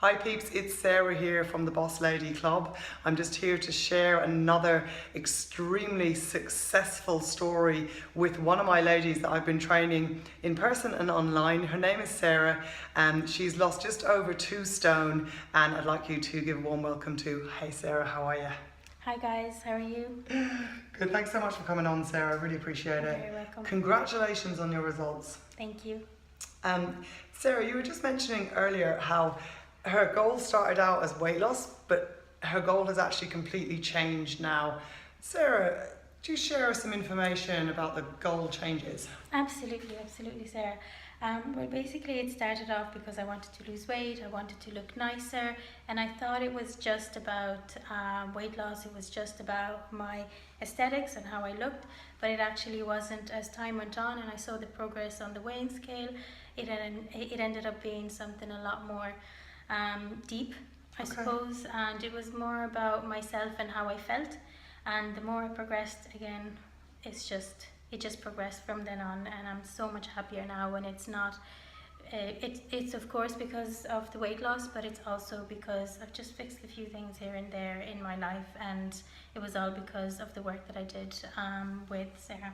Hi peeps, it's Sarah here from the Boss Lady Club. I'm just here to share another extremely successful story with one of my ladies that I've been training in person and online. Her name is Sarah and she's lost just over 2 stone, and I'd like you to give a warm welcome to, hey Sarah, how are you? Hi guys, how are you? Good, thanks so much for coming on, Sarah. I really appreciate it. You're very welcome. Congratulations on your results. Thank you. Sarah, you were just mentioning earlier how her goal started out as weight loss, but her goal has actually completely changed now. Sarah, do you share some information about the goal changes? Absolutely, Sarah. Well, basically it started off because I wanted to lose weight, I wanted to look nicer, and I thought it was just about weight loss, it was just about my aesthetics and how I looked, but it actually wasn't. As time went on and I saw the progress on the weighing scale, it ended up being something a lot more deep, I suppose, and it was more about myself and how I felt, and the more I progressed, again, it just progressed from then on, and I'm so much happier now. And it's not it's of course because of the weight loss, but it's also because I've just fixed a few things here and there in my life, and it was all because of the work that I did with Sarah.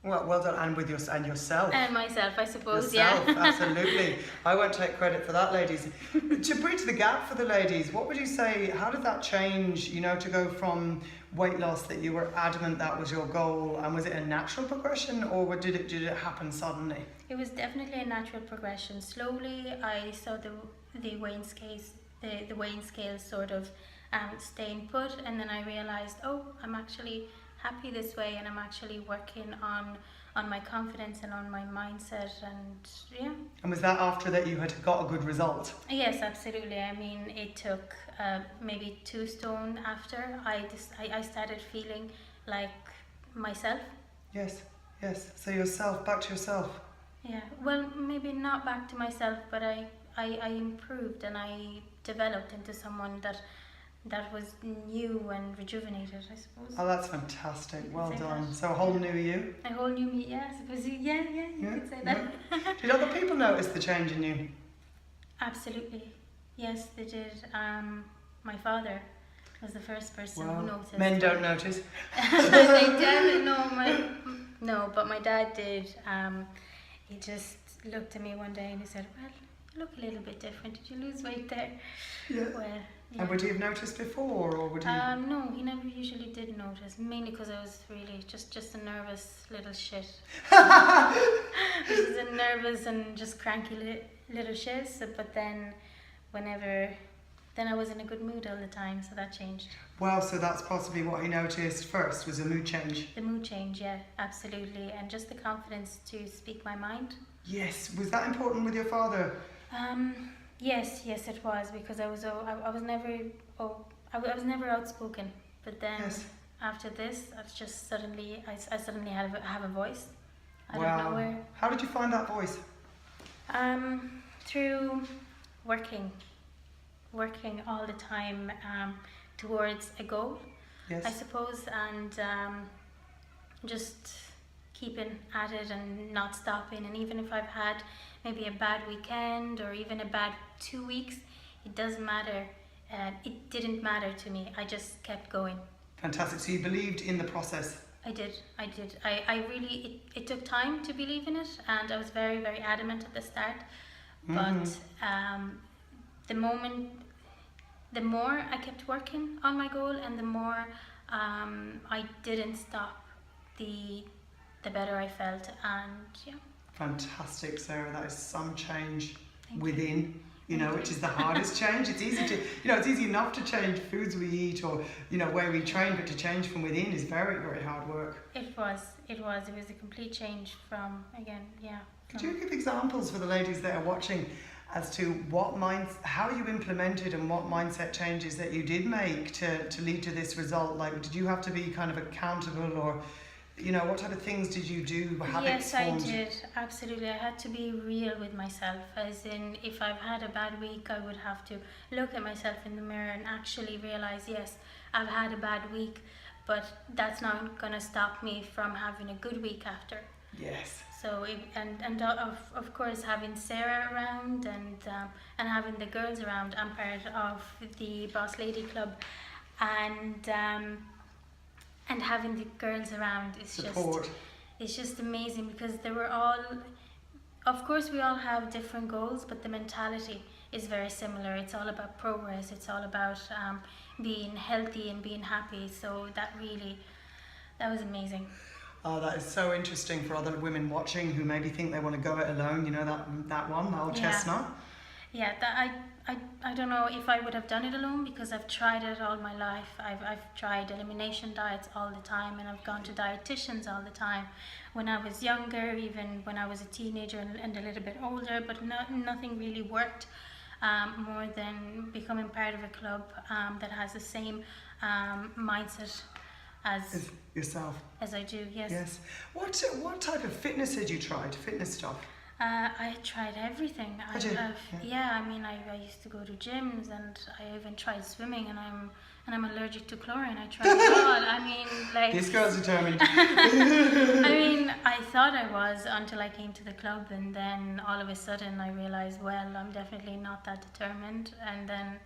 Well done, and with yourself. And myself, I suppose, yourself, yeah. Absolutely. I won't take credit for that, ladies. To bridge the gap for the ladies, what would you say, how did that change, to go from weight loss that you were adamant that was your goal, and was it a natural progression, or did it happen suddenly? It was definitely a natural progression. Slowly I saw the weighing scales sort of staying put, and then I realized, oh, I'm actually happy this way, and I'm actually working on my confidence and on my mindset, and yeah. And was that after that you had got a good result? Yes, absolutely. I mean, it took maybe 2 stone after I started feeling like myself. Yes. So yourself, back to yourself. Yeah, well, maybe not back to myself, but I improved and I developed into someone that was new and rejuvenated, I suppose. Oh, that's fantastic. Well done. That. So a whole new you? A whole new me, yeah, I suppose. Yeah, you could say that. Did other people notice the change in you? Absolutely. Yes, they did. My father was the first person who noticed. Men don't notice. They did. No, but my dad did. He just looked at me one day and he said, well, you look a little bit different. Did you lose weight there? Yeah. Well, yeah. And would he have noticed before, or would he? No, he never usually did notice, mainly because I was really just a nervous little shit. Just a nervous and just cranky little shit. But then I was in a good mood all the time, so that changed. Well, so that's possibly what he noticed first, was a mood change. The mood change, yeah, absolutely, and just the confidence to speak my mind. Yes, was that important with your father? Yes, it was, because I was never outspoken, but then after this, I suddenly have a voice. I don't know where. How did you find that voice? Through working all the time towards a goal, yes. I suppose, and just keeping at it and not stopping. And even if I've had maybe a bad weekend or even a bad 2 weeks, it doesn't matter. It didn't matter to me. I just kept going. Fantastic. So you believed in the process? I did. I really, it took time to believe in it, and I was very, very adamant at the start. But the more I kept working on my goal, and the more I didn't stop, the better I felt, and yeah. Fantastic, Sarah. That is some change within, which is the hardest change. It's easy to, it's easy enough to change foods we eat or, where we train, but to change from within is very, very hard work. It was a complete change from, again, yeah. Could you give examples for the ladies that are watching as to how you implemented and what mindset changes that you did make to lead to this result? Like, did you have to be kind of accountable, or what type of things did you do? Yes, I did. Absolutely. I had to be real with myself. As in, if I've had a bad week, I would have to look at myself in the mirror and actually realize, yes, I've had a bad week, but that's not going to stop me from having a good week after. Yes. Of course having Sarah around and having the girls around. I'm part of the Boss Lady Club, and having the girls around is Support. it's just amazing, because they were all, of course we all have different goals, but the mentality is very similar. It's all about progress. It's all about being healthy and being happy. So that was amazing. Oh, that is so interesting for other women watching who maybe think they want to go it alone. You know, that old chestnut. Yeah, I don't know if I would have done it alone, because I've tried it all my life. I've tried elimination diets all the time, and I've gone to dietitians all the time. When I was younger, even when I was a teenager and a little bit older, but nothing really worked more than becoming part of a club that has the same mindset as yourself. As I do, yes. Yes. What type of fitness had you tried? Fitness stuff? I tried everything. I mean, I used to go to gyms, and I even tried swimming, and I'm allergic to chlorine. I tried it all. I mean, like, this girl's determined. I mean, I thought I was until I came to the club, and then all of a sudden I realized, well, I'm definitely not that determined. And then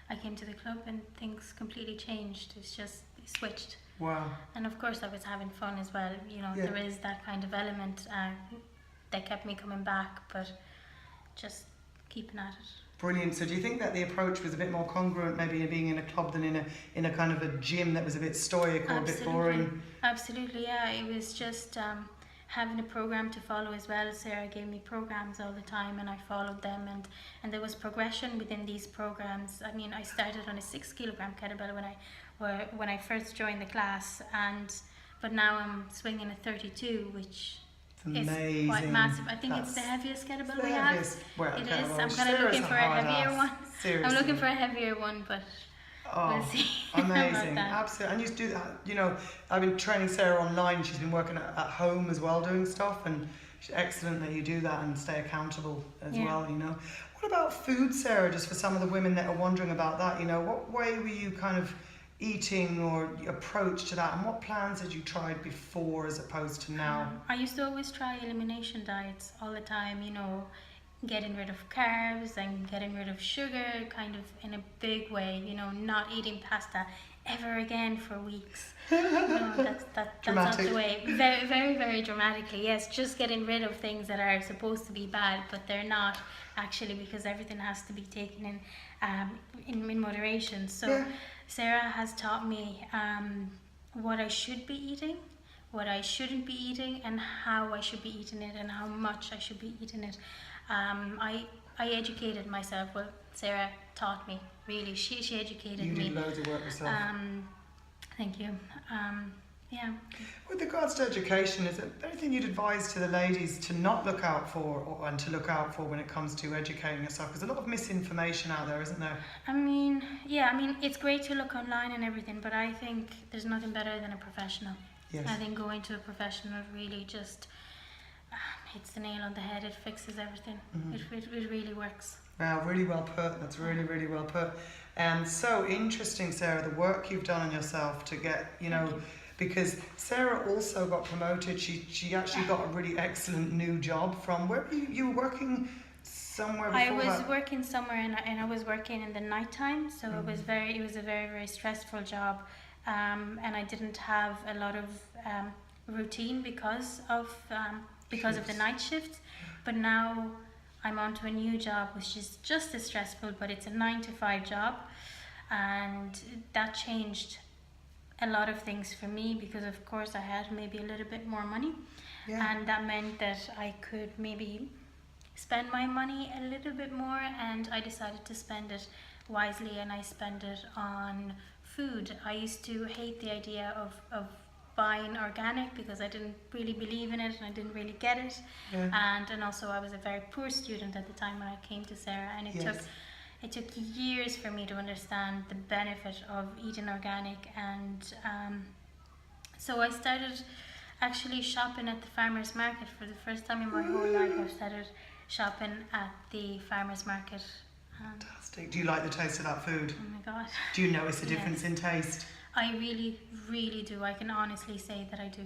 I came to the club, and things completely changed. It switched. Wow. And of course I was having fun as well. You know, there is that kind of element that kept me coming back, but just keeping at it. Brilliant. So do you think that the approach was a bit more congruent, maybe being in a club than in a kind of a gym that was a bit stoic or a bit boring? Absolutely, yeah. It was just having a program to follow as well. Sarah gave me programs all the time, and I followed them, and there was progression within these programs. I mean, I started on a 6 kilogram kettlebell when I first joined the class, but now I'm swinging a 32, which is quite massive. I think it's the heaviest kettlebell we have. Well, it is. I'm kind of looking for a heavier one. Seriously. I'm looking for a heavier one, but we'll see. Amazing. Absolutely. And you do that, you know, I've been training Sarah online. She's been working at home as well, doing stuff, and it's excellent that you do that and stay accountable as well, you know. What about food, Sarah, just for some of the women that are wondering about that, you know, what way were you kind of eating or approach to that, and what plans had you tried before as opposed to now? I used to always try elimination diets all the time, you know, getting rid of carbs and getting rid of sugar, kind of in a big way, you know, not eating pasta ever again for weeks. No, that's not the way. Very, very, very dramatically, yes, just getting rid of things that are supposed to be bad, but they're not actually, because everything has to be taken in moderation. So Sarah has taught me what I should be eating, what I shouldn't be eating, and how I should be eating it, and how much I should be eating it. I educated myself. Well, Sarah taught me, really. She educated me. You did loads of work yourself. Thank you. Yeah. With regards to education, is there anything you'd advise to the ladies to not look out for and to look out for when it comes to educating yourself? There's a lot of misinformation out there, isn't there? I mean, it's great to look online and everything, but I think there's nothing better than a professional. Yes. I think going to a professional really just hits the nail on the head. It fixes everything. It really works. Wow, really well put. That's really, really well put. And so interesting, Sarah, the work you've done on yourself to get, you know, because Sarah also got promoted. She actually got a really excellent new job from, where were you were working somewhere before I was working somewhere, and I was working in the nighttime, so it was a very, very stressful job, and I didn't have a lot of routine because of the night shift. But now I'm on to a new job, which is just as stressful, but it's a 9-to-5 job, and that changed a lot of things for me, because of course I had maybe a little bit more money, and that meant that I could maybe spend my money a little bit more, and I decided to spend it wisely, and I spend it on food. I used to hate the idea of buying organic, because I didn't really believe in it, and I didn't really get it, and also I was a very poor student at the time when I came to Sarah, and it took years for me to understand the benefit of eating organic, and so I started actually shopping at the farmer's market for the first time in my whole life. I started shopping at the farmer's market. Fantastic. Do you like the taste of that food? Oh my God. Do you notice a difference in taste? I really, really do. I can honestly say that I do.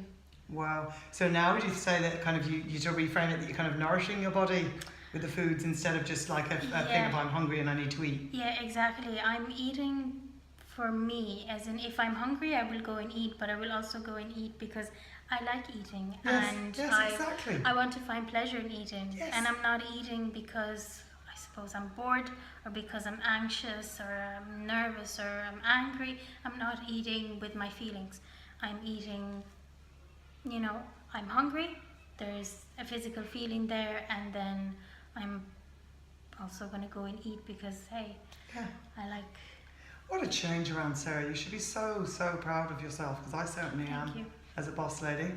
Wow. So now would you say that kind of you to reframe it that you're kind of nourishing your body with the foods instead of just like a thing of I'm hungry and I need to eat? Yeah, exactly. I'm eating for me, as in if I'm hungry, I will go and eat, but I will also go and eat because I like eating, Yes, and yes, exactly. I want to find pleasure in eating. Yes. And I'm not eating because I suppose I'm bored or because I'm anxious or I'm nervous or I'm angry. I'm not eating with my feelings. I'm eating, you know, I'm hungry, there's a physical feeling there, and then I'm also going to go and eat because, hey, Yeah. I like. What a change around, Sarah. You should be so, so proud of yourself, because I certainly am. Thank you. As a boss lady.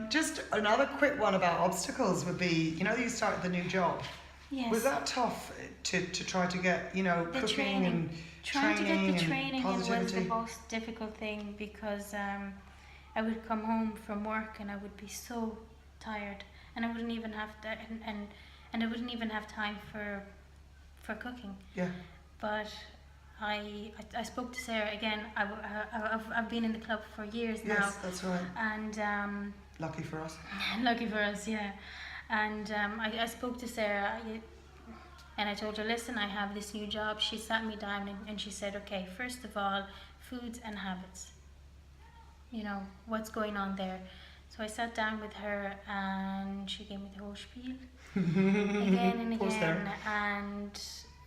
Just another quick one about obstacles would be, you know, you started the new job. Yes. Was that tough to try to get, you know, The cooking training. and Trying to get the training and was the positivity? most difficult thing because I would come home from work and I would be so tired, and I wouldn't even have to, and I wouldn't even have time for cooking. Yeah. But I spoke to Sarah again. I've been in the club for years now. Yes, that's right. And Lucky for us. lucky for us, yeah. And I spoke to Sarah, and I told her, listen, I have this new job. She sat me down and she said, okay, first of all, foods and habits. You know, what's going on there? So I sat down with her and she gave me the whole spiel again and Poor again. Sarah. And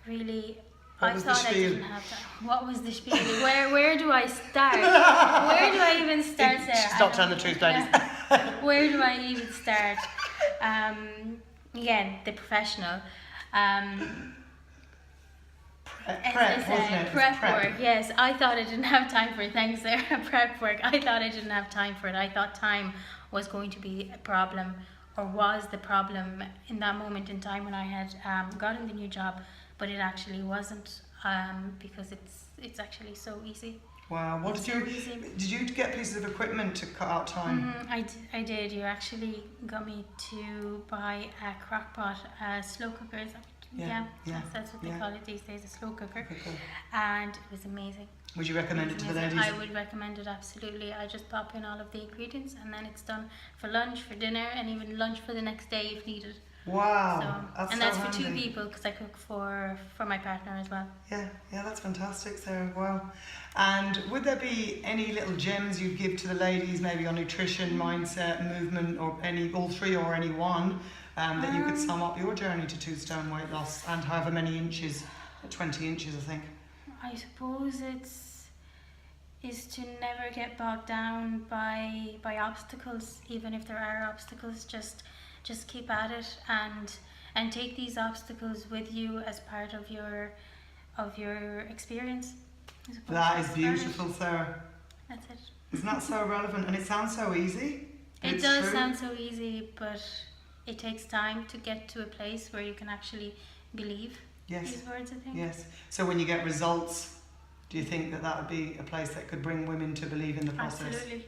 really, What I was the thought I spiel? didn't have time. What was the spiel? Where do I start? Where do I even start, Sarah? She's not telling the truth, ladies. Where do I even start? Again, the professional. Prep, wasn't it? It was Prep work, yes. I thought I didn't have time for it. Thanks, Sarah. Prep work. I thought I didn't have time for it. I thought time was going to be a problem, or was the problem in that moment in time when I had gotten the new job, but it actually wasn't, because it's actually so easy. Wow. What did you get pieces of equipment to cut out time? I did. You actually got me to buy a crock pot, slow cooker. Is that, Yeah. that's what they call it these days, a slow cooker. Okay, cool. And it was amazing. Would you recommend it to the ladies? I would recommend it, absolutely. I just pop in all of the ingredients and then it's done for lunch, for dinner, and even lunch for the next day if needed. Wow, that's for 2 people because I cook for my partner as well. Yeah, that's fantastic, Sarah. Wow. And would there be any little gems you'd give to the ladies, maybe on nutrition, mindset, movement, or all three, or any one, that you could sum up your journey to 2 stone weight loss and however many inches, 20 inches, I think? I suppose is to never get bogged down by obstacles, even if there are obstacles. Just keep at it and take these obstacles with you as part of your experience. That is beautiful, Sarah. That's it. Isn't that so relevant? And it sounds so easy. It does sound so easy, but it takes time to get to a place where you can actually believe these words, I think. Yes. So when you get results, do you think that would be a place that could bring women to believe in the process? Absolutely.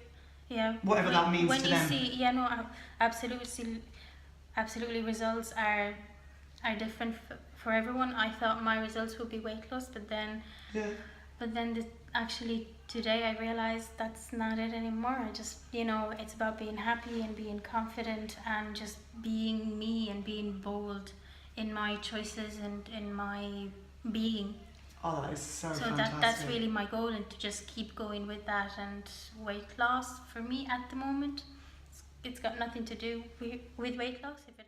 Yeah. Whatever that means when to you them. see, absolutely, results are different for everyone. I thought my results would be weight loss, but then actually today I realized that's not it anymore. I just, it's about being happy and being confident and just being me and being bold in my choices and in my being. Oh, that is so fantastic. That's really my goal, and to just keep going with that. And weight loss for me at the moment, it's got nothing to do with weight loss. If it